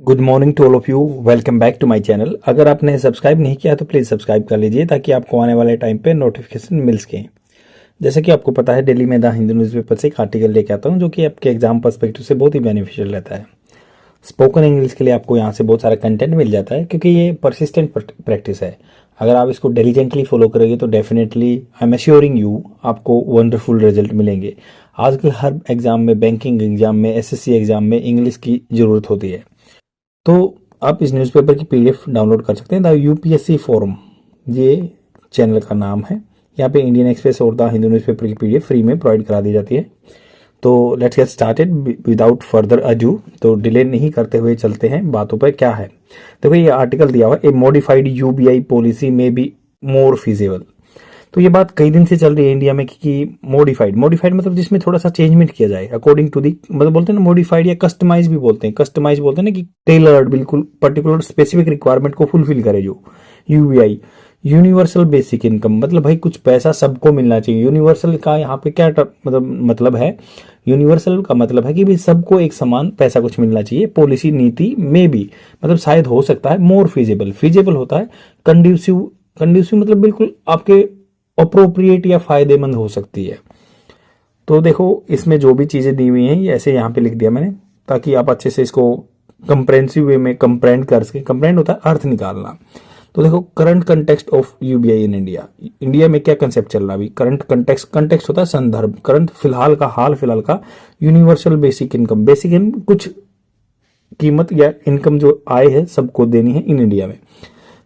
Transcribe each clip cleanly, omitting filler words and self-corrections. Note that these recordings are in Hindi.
Good morning to all of you. Welcome back to my channel. अगर आपने सब्सक्राइब नहीं किया तो प्लीज़ सब्सक्राइब कर लीजिए ताकि आपको आने वाले टाइम पे नोटिफिकेशन मिल सके। जैसे कि आपको पता है, डेली मैं द हिंदू न्यूज़पेपर से एक आर्टिकल लेके आता हूँ जो कि आपके एग्जाम पर्सपेक्टिव से बहुत ही बेनिफिशियल रहता है। स्पोकन इंग्लिश के लिए आपको यहाँ से बहुत सारा कंटेंट मिल जाता है क्योंकि ये परसिस्टेंट प्रैक्टिस है। अगर आप इसको डिलीजेंटली फॉलो करोगे तो definitely I am assuring you आपको वंडरफुल रिजल्ट मिलेंगे। आजकल हर एग्जाम में, बैंकिंग एग्जाम में, एसएससी एग्जाम में इंग्लिश की ज़रूरत होती है। तो आप इस न्यूज़पेपर की पीडीएफ डाउनलोड कर सकते हैं। द यूपीएससी फोरम, ये चैनल का नाम है। यहाँ पे इंडियन एक्सप्रेस और द हिंदू न्यूज़पेपर की पीडीएफ फ्री में प्रोवाइड करा दी जाती है। तो let's get started without further ado. तो डिले नहीं करते हुए चलते हैं बातों पर। क्या है देखो, ये आर्टिकल दिया हुआ है, ए मॉडिफाइड यूबीआई पॉलिसी में बी मोर फिजिबल। तो ये बात कई दिन से चल रही है इंडिया में कि मॉडिफाइड मॉडिफाइड मतलब जिसमें थोड़ा सा चेंजमेंट किया जाए अकॉर्डिंग टू दी, मतलब बोलते हैं ना मॉडिफाइड, या कस्टमाइज भी बोलते हैं। कस्टमाइज बोलते हैं ना कि टेलर्ड, बिल्कुल पर्टिकुलर स्पेसिफिक रिक्वायरमेंट को फुलफिल करे जो यूबीआई। यूनिवर्सल बेसिक इनकम मतलब भाई कुछ पैसा सबको मिलना चाहिए। यूनिवर्सल का यहाँ पे क्या मतलब है, यूनिवर्सल का मतलब है कि भाई सबको एक समान पैसा कुछ मिलना चाहिए। पॉलिसी नीति में भी मतलब शायद हो सकता है मोर फिजिबल। फिजिबल होता है कंड्यूसिव, कंड्यूसिव मतलब बिल्कुल आपके अप्रोप्रिएट या फायदेमंद हो सकती है। तो देखो इसमें जो भी चीजें दी हुई हैं ये ऐसे यहाँ पे लिख दिया मैंने ताकि आप अच्छे से इसको कंप्रेहेंसिव वे में कंप्रेहेंड कर सके। कंप्रेहेंड होता है अर्थ निकालना। तो देखो, current context of UBI in India. India में क्या कंसेप्ट चल रहा है अभी? करंट कंटेक्स्ट, कंटेक्स्ट होता है संदर्भ, करंट फिलहाल का, हाल फिलहाल का। Universal basic income, basic income कुछ कीमत या इनकम जो आय है सबको देनी है इन इंडिया में।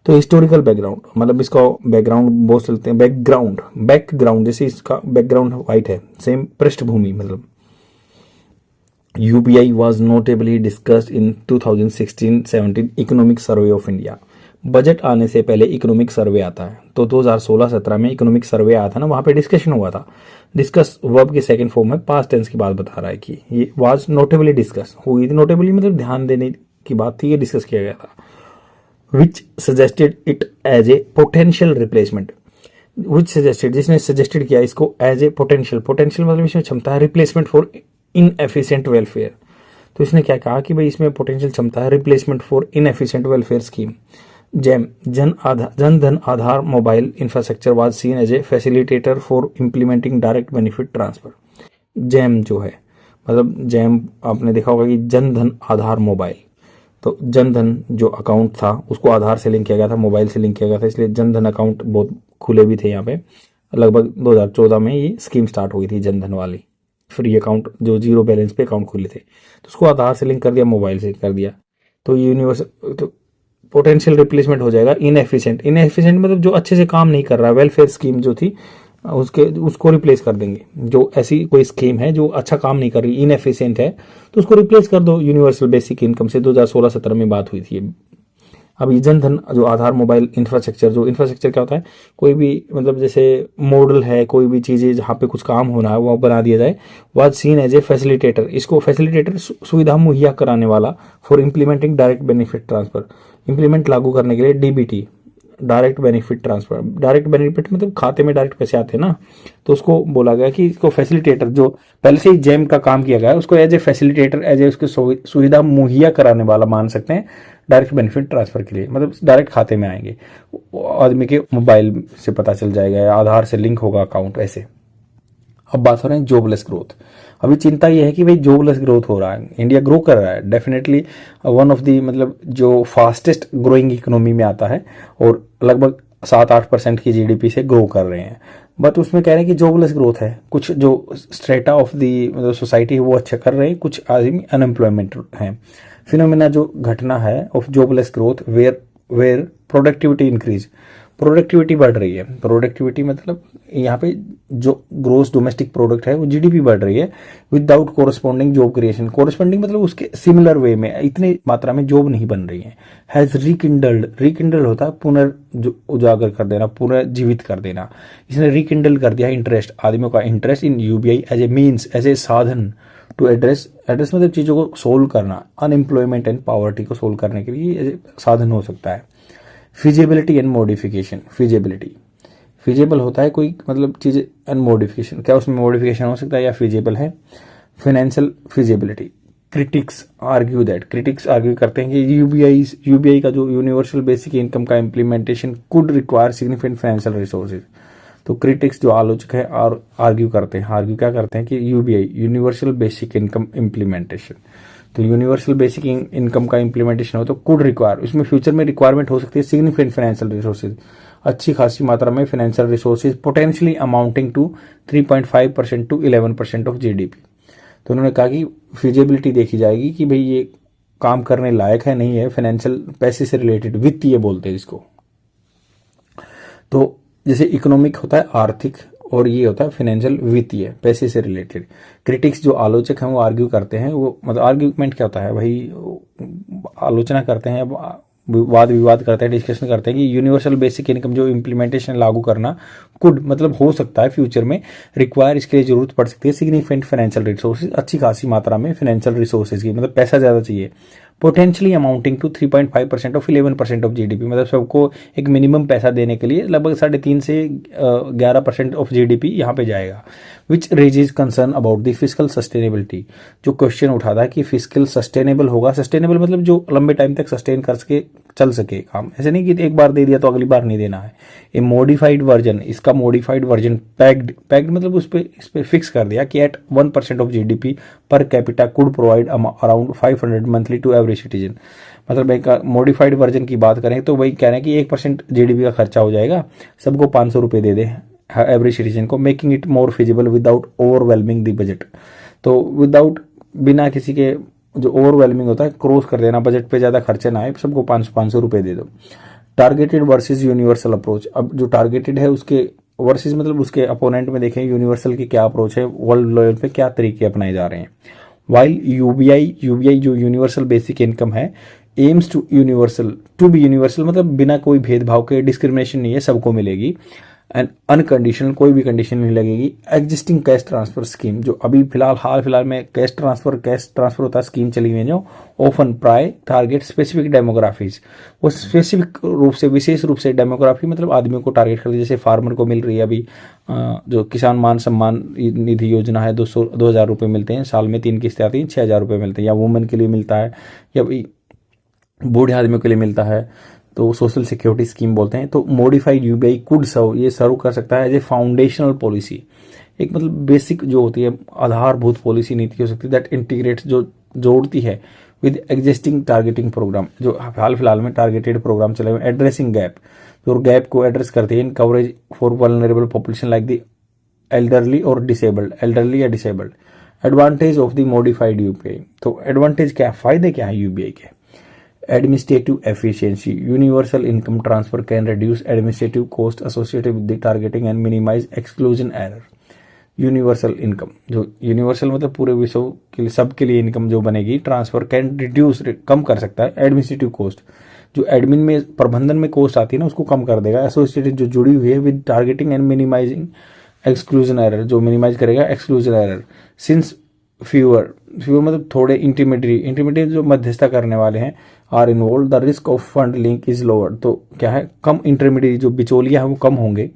तो हिस्टोरिकल बैकग्राउंड मतलब इसका बैकग्राउंड बोल सकते हैं। बैकग्राउंड, बैकग्राउंड जैसे इसका बैकग्राउंड व्हाइट है, सेम पृष्ठभूमि मतलब। UBI was notably discussed in 2016-17 economic survey of India. Budget आने से पहले इकोनॉमिक सर्वे आता है, तो 2016-17 में इकोनॉमिक सर्वे आया था ना, वहां पे डिस्कशन हुआ था। डिस्कस वर्ब की सेकंड फॉर्म है, पास्ट टेंस की बात बता रहा है कि ये वाज नोटेबली डिस्कस हुई थी। नोटेबली मतलब ध्यान देने की बात थी, ये डिस्कस किया गया था। which suggested it as a potential replacement, which suggested, जिसने सजेस्टेड किया इसको एज ए पोटेंशियल, पोटेंशियल मतलब इसमें क्षमता है रिप्लेसमेंट फॉर इनएफिशिएंट वेलफेयर। तो इसने क्या कहा कि भाई इसमें पोटेंशियल क्षमता है replacement for inefficient welfare scheme. JAM, Jan Dhan Aadhaar mobile infrastructure was seen as a facilitator for implementing direct benefit transfer. JAM जो है मतलब, जैम आपने देखा होगा कि जन धन आधार मोबाइल। तो जन धन जो अकाउंट था उसको आधार से लिंक किया गया था, मोबाइल से लिंक किया गया था, इसलिए जन धन अकाउंट बहुत खुले भी थे यहाँ पे। लगभग 2014 में ये स्कीम स्टार्ट हुई थी, जन धन वाली फ्री अकाउंट जो जीरो बैलेंस पे अकाउंट खुले थे। तो उसको आधार से लिंक कर दिया, मोबाइल से कर दिया। तो यूनिवर्सल, तो पोटेंशियल रिप्लेसमेंट हो जाएगा इनएफिशिएंट। इनएफिशिएंट मतलब जो अच्छे से काम नहीं कर रहा है, वेलफेयर स्कीम जो थी उसको रिप्लेस कर देंगे। जो ऐसी कोई स्कीम है जो अच्छा काम नहीं कर रही, इनएफिशिएंट है, तो उसको रिप्लेस कर दो यूनिवर्सल बेसिक इनकम से। 2016-17 में बात हुई थी। अब ये जन धन जो आधार मोबाइल इंफ्रास्ट्रक्चर, जो इंफ्रास्ट्रक्चर क्या होता है, कोई भी मतलब जैसे मॉडल है, कोई भी चीज़ें जहाँ पे कुछ काम होना है वो बना दिया जाए। Was seen as a facilitator, इसको फैसिलिटेटर सुविधा मुहैया कराने वाला for implementing direct benefit transfer, implement लागू करने के लिए DBT, direct benefit transfer. Direct benefit मतलब खाते में डायरेक्ट पैसे आते हैं ना, तो उसको बोला गया कि इसको फैसिलिटेटर, जो पहले से ही जेम का काम किया गया है, उसको as a facilitator, as a उसकी सुविधा मुहैया कराने वाला मान सकते हैं डायरेक्ट बेनिफिट ट्रांसफर के लिए। मतलब डायरेक्ट खाते में आएंगे, आदमी के मोबाइल से पता चल जाएगा, आधार से लिंक होगा अकाउंट, ऐसे। अब बात हो रही है जॉबलेस ग्रोथ। अभी चिंता यह है कि भाई जॉबलेस ग्रोथ हो रहा है, इंडिया ग्रो कर रहा है डेफिनेटली, वन ऑफ दी मतलब जो फास्टेस्ट ग्रोइंग इकोनॉमी में आता है, और लगभग 7-8% की जीडीपी से ग्रो कर रहे हैं। बट उसमें कह रहे हैं कि जॉबलेस ग्रोथ है, कुछ जो स्ट्रेटा ऑफ दी मतलब सोसाइटी है वो अच्छा कर रहे हैं, कुछ आदमी अनएम्प्लॉयमेंट हैं। फिनोमेना जो घटना है of jobless growth where where productivity increase, productivity बढ़ रही है। प्रोडक्टिविटी मतलब यहाँ पे जो ग्रोस डोमेस्टिक प्रोडक्ट है वो जीडीपी बढ़ रही है without corresponding job creation. Corresponding मतलब उसके सिमिलर वे में इतनी मात्रा में जॉब नहीं बन रही है। हैज रिकिंडल्ड, रिकिंडल होता है उजागर कर देना, पुनर्जीवित कर देना। इसने रिकिंडल कर दिया इंटरेस्ट, आदमियों का interest in UBI as a means, as a साधन टू एड्रेस मतलब चीज़ों को सोल्व करना, अनएम्प्लॉयमेंट एंड पॉवर्टी को सोल्व करने के लिए साधन हो सकता है। Feasibility and modification, feasibility, feasible होता है कोई मतलब चीज़, एंड मॉडिफिकेशन क्या उसमें मॉडिफिकेशन हो सकता है या फिजिबल है। फाइनेंशियल फिजिबिलिटी, क्रिटिक्स आर्ग्यू करते हैं कि यूबीआई का जो यूनिवर्सल बेसिक इनकम का implementation could require significant financial resources. तो क्रिटिक्स जो आलोचक है और आर्ग्यू क्या करते हैं कि UBI universal basic income implementation, तो यूनिवर्सल बेसिक इनकम का इम्प्लीमेंटेशन हो तो कुड रिक्वायर, इसमें फ्यूचर में रिक्वायरमेंट हो सकती है सिग्निफिकेंट फाइनेंशियल रिसोर्सेज, अच्छी खासी मात्रा में financial resources potentially amounting to 3.5% to 11% of GDP. तो उन्होंने कहा कि फिजिबिलिटी देखी जाएगी कि भाई ये काम करने लायक है नहीं है, फाइनेंशियल पैसे से रिलेटेड, वित्तीय बोलते हैं इसको। तो जैसे इकोनॉमिक होता है आर्थिक और ये होता है फाइनेंशियल वित्तीय, पैसे से रिलेटेड। क्रिटिक्स जो आलोचक हैं वो आर्ग्यू करते हैं, वो मतलब आर्ग्यूमेंट क्या होता है भाई, आलोचना करते हैं, वाद विवाद करते हैं, डिस्कशन करते हैं कि यूनिवर्सल बेसिक इनकम जो इम्प्लीमेंटेशन लागू करना कुड मतलब हो सकता है फ्यूचर में रिक्वायर, इसके लिए जरूरत पड़ सकती है सिग्निफिकेंट फाइनेंशियल रिसोर्सेज, अच्छी खासी मात्रा में फाइनेंशियल रिसोर्सेज की, मतलब पैसा ज़्यादा चाहिए, potentially amounting to 3.5% of 11% of GDP, मतलब सबको एक मिनिमम पैसा देने के लिए लगभग 3.5 से 11% ऑफ जीडीपी यहाँ पे जाएगा। Which raises concern about the physical sustainability, जो क्वेश्चन उठाता है कि फिजिकल सस्टेनेबल होगा, सस्टेनेबल मतलब जो लंबे टाइम तक सस्टेन कर सके, चल सके काम, ऐसे नहीं कि एक बार दे दिया तो अगली बार नहीं देना है। ए मॉडिफाइड वर्जन, इसका मॉडिफाइड वर्जन पैक्ड मतलब इस पे फिक्स कर दिया कि at 1% of GDP per capita could provide around 500 monthly to every citizen. मतलब एक मॉडिफाइड वर्जन की बात करें तो वही कह रहे हैं कि 1% जीडीपी का खर्चा हो जाएगा, सबको 500 रुपये दे दे एवरी सिटीजन को, making it more feasible without overwhelming the budget. तो विदाउट बिना किसी के जो ओवरवेलमिंग होता है क्रॉस कर देना, बजट पे ज़्यादा खर्चे ना आए, सबको 500 रुपये दे दो। टारगेटेड वर्सेस यूनिवर्सल अप्रोच, अब जो टारगेटेड है उसके वर्सेस मतलब उसके अपोनेंट में देखें यूनिवर्सल की क्या अप्रोच है, वर्ल्ड लेवल पे क्या तरीके अपनाए जा रहे हैं। वाइल यूबीआई जो यूनिवर्सल बेसिक इनकम है एम्स टू बी यूनिवर्सल मतलब बिना कोई भेदभाव के, डिस्क्रिमिनेशन नहीं है, सबको मिलेगी, एंड अनकंडीशनल कोई भी कंडीशन नहीं लगेगी। एग्जिस्टिंग कैश ट्रांसफर स्कीम, जो अभी हाल फिलहाल में कैश ट्रांसफर होता है स्कीम चली हुई है जो ऑफन प्राय टारगेट स्पेसिफिक डेमोग्राफीज, वो स्पेसिफिक रूप से विशेष रूप से डेमोग्राफी मतलब आदमियों को टारगेट करती है। जैसे फार्मर को मिल रही है अभी जो किसान मान सम्मान निधि योजना है, 2,000 रुपये मिलते हैं साल में, 3 किस्तें आती हैं, 6,000 रुपये मिलते हैं, या वुमेन के लिए मिलता है, या बूढ़े आदमियों के लिए मिलता है, तो सोशल सिक्योरिटी स्कीम बोलते हैं। तो मॉडिफाइड यूबीआई कुड सर्व कर सकता है एज ए फाउंडेशनल पॉलिसी, एक मतलब बेसिक जो होती है आधारभूत पॉलिसी नीति हो सकती है, दैट इंटीग्रेट्स जो जोड़ती है विद एग्जिस्टिंग टारगेटिंग प्रोग्राम, जो हाल फिलहाल में टारगेटेड प्रोग्राम चले हुए, एड्रेसिंग गैप, जो गैप को एड्रेस करते हैं in coverage for vulnerable population like the elderly या disabled. Advantage of the modified UBI, तो एडवांटेज क्या, फायदे क्या है यूबीआई के। Administrative efficiency, universal income transfer can reduce administrative cost associated with the targeting and minimize exclusion error। Universal income, जो यूनिवर्सल मतलब पूरे विश्व के लिए सबके लिए इनकम जो बनेगी, ट्रांसफर कैन रिड्यूस कम कर सकता है एडमिनिस्ट्रेटिव कॉस्ट, जो एडमिन में प्रबंधन में कॉस्ट आती है ना उसको कम कर देगा, एसोसिएटेड जो जुड़ी हुई है with targeting and minimising exclusion error, जो मिनिमाइज करेगा एक्सक्लूजन एरर। सिंस फ्यूअर मतलब थोड़े इंटरमीडिएट जो मध्यस्थता करने वाले हैं are involved, the risk of fund link is lower, तो क्या है कम इंटरमीडिएट जो बिचौलिया है वो कम होंगे,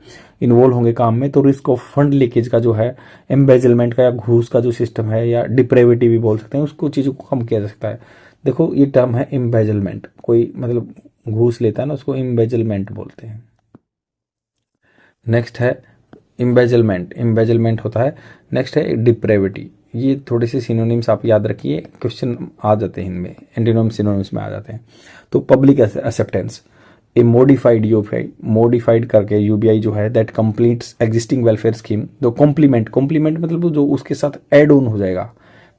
इन्वॉल्व होंगे काम में, तो रिस्क ऑफ फंड लीकेज का जो है, एम्बेजलमेंट का या घूस का जो सिस्टम है या डिप्रेविटी भी बोल सकते हैं, उसको चीज़ों को कम किया जा सकता है। देखो ये टर्म है एम्बेजलमेंट, कोई मतलब घूस लेता है ना उसको एम्बेजलमेंट बोलते हैं। नेक्स्ट है एम्बेजलमेंट होता है। नेक्स्ट है डिप्रेविटी, ये थोड़े से सिनोनिम्स आप याद रखिए, क्वेश्चन आ जाते हैं इनमें, एंटीनोम सिनोनिम्स में आ जाते हैं। तो पब्लिक एक्सेप्टेंस, ए मॉडिफाइड यूपीआई, मॉडिफाइड करके यूबीआई जो है that completes existing welfare scheme, तो कॉम्प्लीमेंट मतलब जो उसके साथ एड ऑन हो जाएगा,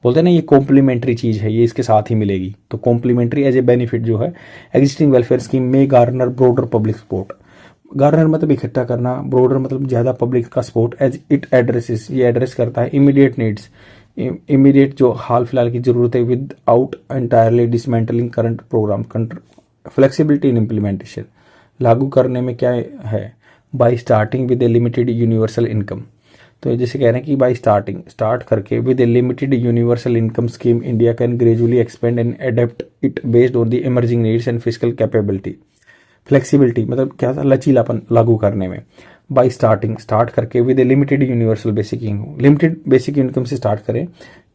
बोलते हैं ना ये कॉम्प्लीमेंट्री चीज़ है, ये इसके साथ ही मिलेगी, तो कॉम्प्लीमेंट्री एज ए बेनिफिट जो है एग्जिस्टिंग वेलफेयर स्कीम में Garner broader public support, Garner मतलब इकट्ठा करना, ब्रॉडर मतलब ज़्यादा पब्लिक का सपोर्ट, एज इट एड्रेसेस, ये एड्रेस करता है इमीडिएट नीड्स, इमीडिएट जो हाल फिलहाल की जरूरत है, without entirely dismantling current programme, flexibility in implementation, लागू करने में क्या है, by starting with a limited universal income, तो जैसे कह रहे हैं कि बाय स्टार्ट करके with a limited universal income scheme India can gradually expand and adapt it based on the emerging needs and physical capability. Flexibility मतलब क्या था, लचीलापन लागू करने में, बाई स्टार्ट करके with a limited universal basic income, limited basic income से स्टार्ट करें,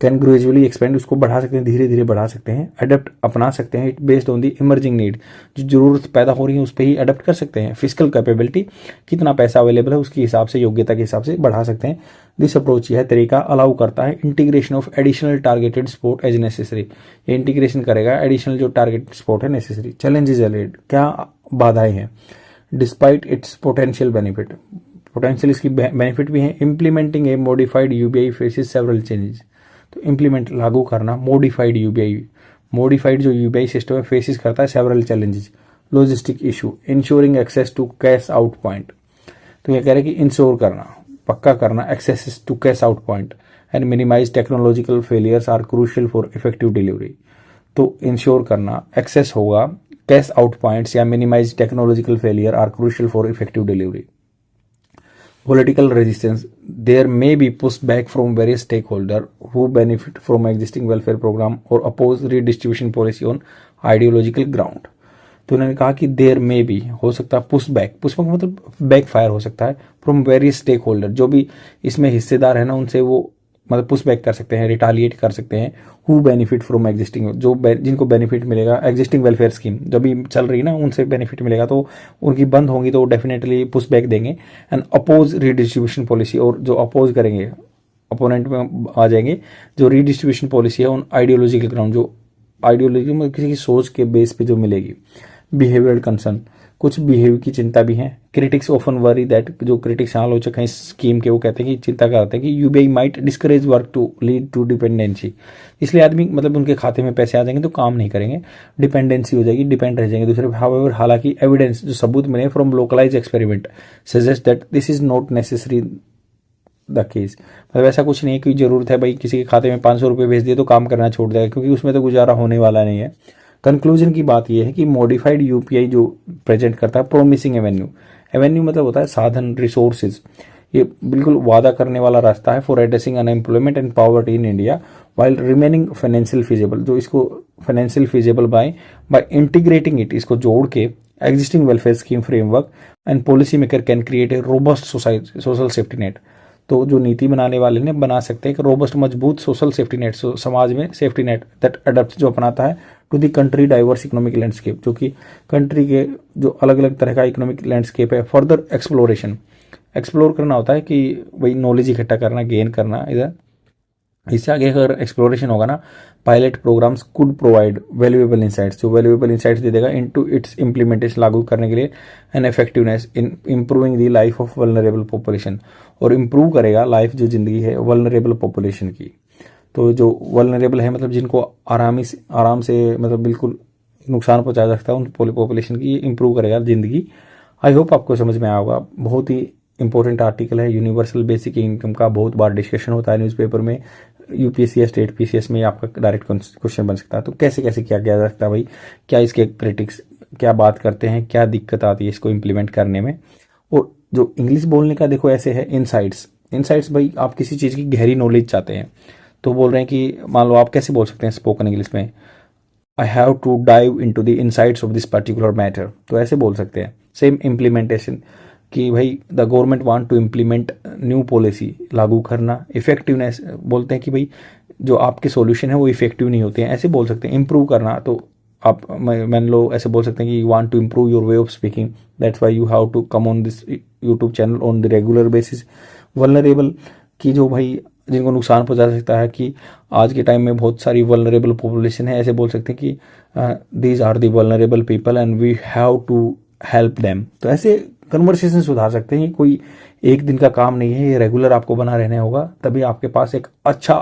कैन ग्रेजुअली एक्सपेंड, उसको बढ़ा सकते हैं, धीरे धीरे बढ़ा सकते हैं, अडेप्ट अपना सकते हैं, it based on the emerging need, जो जरूरत पैदा हो रही है उस पर ही अडेप्ट कर सकते हैं। फिजिकल कैपेबिलिटी, कितना पैसा अवेलेबल है उसके हिसाब से, योग्यता के हिसाब से बढ़ा सकते हैं। दिस अप्रोच यह तरीका अलाउ करता है integration of additional targeted support as necessary, ये इंटीग्रेशन करेगा एडिशनल जो टारगेटेड स्पोर्ट है नेसेसरी। चैलेंजेस एलेड, क्या बाधाएं हैं? Despite its potential benefit, potential इसकी बेनिफिट भी है। Implementing a modified UBI faces several changes, तो इम्प्लीमेंट लागू करना मॉडिफाइड यूबीआई, मॉडिफाइड जो यूबीआई सिस्टम है फेसिस करता है several challenges. Logistic issue, ensuring access to cash out point, तो ये कह रहे हैं कि इंश्योर करना, पक्का करना access to cash out point and minimise technological failures are crucial for effective delivery, तो इंश्योर करना एक्सेस होगा, कैश आउट पॉइंट्स या minimise technological failure are crucial for effective delivery. Political resistance, there may be pushback from various stakeholders who benefit from existing welfare program or oppose redistribution policy on ideological ground। तो उन्होंने कहा कि देयर में भी हो सकता है पुशबैक, पुशबैक मतलब बैकफायर हो सकता है, फ्रॉम वेरियस स्टेक होल्डर, जो भी इसमें हिस्सेदार है ना उनसे वो मतलब पुशबैक कर सकते हैं, रिटालिएट कर सकते हैं। हु बेनिफिट फ्रॉम एग्जिस्टिंग, जो जिनको बेनिफिट मिलेगा एग्जिस्टिंग वेलफेयर स्कीम जो भी चल रही है ना उनसे बेनिफिट मिलेगा, तो उनकी बंद होंगी तो वो डेफिनेटली पुशबैक देंगे। एंड अपोज रीडिस्ट्रीब्यूशन पॉलिसी, और जो अपोज करेंगे अपोनेंट में आ जाएंगे, जो रीडिस्ट्रीब्यूशन पॉलिसी है उन आइडियोलॉजिकल ग्राउंड, जो आइडियोलॉजी में किसी की सोच के बेस पे जो मिलेगी। बिहेवियरल कंसर्न, कुछ बिहेवियर की चिंता भी है। क्रिटिक्स ऑफन वरी दैट, जो क्रिटिक्स आलोचक हैं इस स्कीम के वो कहते हैं कि चिंता करते हैं कि UBI might discourage work to lead to dependency, इसलिए आदमी मतलब उनके खाते में पैसे आ जाएंगे तो काम नहीं करेंगे, डिपेंडेंसी हो जाएगी, डिपेंड रह जाएंगे दूसरे। हाउएवर, हालांकि एविडेंस जो सबूत मिले from localise experiment suggest that this is not necessary the case, मतलब ऐसा कुछ नहीं है कि जरूरत है भाई किसी के खाते में 500 रुपये भेज दिए तो काम करना छोड़ देगा, क्योंकि उसमें तो गुजारा होने वाला नहीं है। कंक्लूजन की बात यह है कि मॉडिफाइड यूपीआई जो प्रेजेंट करता है प्रोमिसिंग एवेन्यू, एवेन्यू मतलब होता है साधन, रिसोर्सेज, ये बिल्कुल वादा करने वाला रास्ता है for addressing unemployment and poverty in India while remaining financial feasible, जो इसको financial feasible by integrating it, इसको जोड़ के existing welfare scheme framework and policy maker can create a robust social safety net, तो जो नीति बनाने वाले ने बना सकते हैं एक रोबस्ट मजबूत सोशल सेफ्टी नेट, समाज में सेफ्टी नेट दैट अडप्ट, जो अपनाता है to the country diverse economic landscape, जो कि कंट्री के जो अलग अलग तरह का इकोनॉमिक लैंडस्केप है। फर्दर एक्सप्लोरेशन, एक्सप्लोर करना होता है कि वही नॉलेज इकट्ठा करना, गेन करना इधर, इससे आगे अगर एक्सप्लोरेशन होगा ना, pilot programmes could provide valuable insights, जो वैल्यूएबल इंसाइट्स दे देगा इनटू इट्स इम्प्लीमेंटेशन, लागू करने के लिए, and effectiveness in improving the life of vulnerable population, और इम्प्रूव करेगा लाइफ जो जिंदगी है वल्नरेबल पॉपुलेशन की। तो जो वल्नरेबल है मतलब जिनको आराम से मतलब बिल्कुल नुकसान पहुंचा सकता है उन पॉपुलेशन की, इम्प्रूव करेगा जिंदगी। आई होप आपको समझ में आया होगा। बहुत ही इंपॉर्टेंट आर्टिकल है, यूनिवर्सल बेसिक इनकम का बहुत बार डिस्कशन होता है न्यूज़पेपर में, यूपीएससी या स्टेट पीसीएस में आपका डायरेक्ट क्वेश्चन बन सकता है। तो कैसे कैसे क्या किया जा सकता है भाई, क्या इसके क्रिटिक्स क्या बात करते हैं, क्या दिक्कत आती है इसको इम्प्लीमेंट करने में। और जो इंग्लिश बोलने का देखो ऐसे है, इनसाइट्स भाई आप किसी चीज़ की गहरी नॉलेज चाहते हैं तो बोल रहे हैं कि मान लो आप कैसे बोल सकते हैं स्पोकन इंग्लिश में, I have to dive into the insights of this particular matter, तो ऐसे बोल सकते हैं। सेम इम्प्लीमेंटेशन कि भाई the government want to implement new policy, लागू करना। इफेक्टिवनेस बोलते हैं कि भाई जो आपके सॉल्यूशन है वो इफेक्टिव नहीं होते हैं, ऐसे बोल सकते हैं। इम्प्रूव करना, तो आप मान लो ऐसे बोल सकते हैं कि you want to improve your way of speaking, that's why you have to come on this YouTube channel on the regular basis. Vulnerable कि जो भाई जिनको नुकसान पहुंचा सकता है, कि आज के टाइम में बहुत सारी वल्नरेबल पॉपुलेशन है, ऐसे बोल सकते हैं कि these are the vulnerable people and we have to help them. तो ऐसे कन्वर्सेशन सुधार सकते हैं, कोई एक दिन का काम नहीं है, ये रेगुलर आपको बना रहना होगा, तभी आपके पास एक अच्छा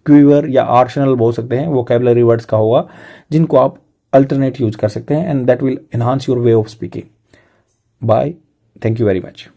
क्यूवर या आर्सेनल बोल सकते हैं वोकैबुलरी वर्ड्स का होगा, जिनको आप अल्टरनेट यूज कर सकते हैं, and that will enhance your way of speaking. Bye, thank you very much.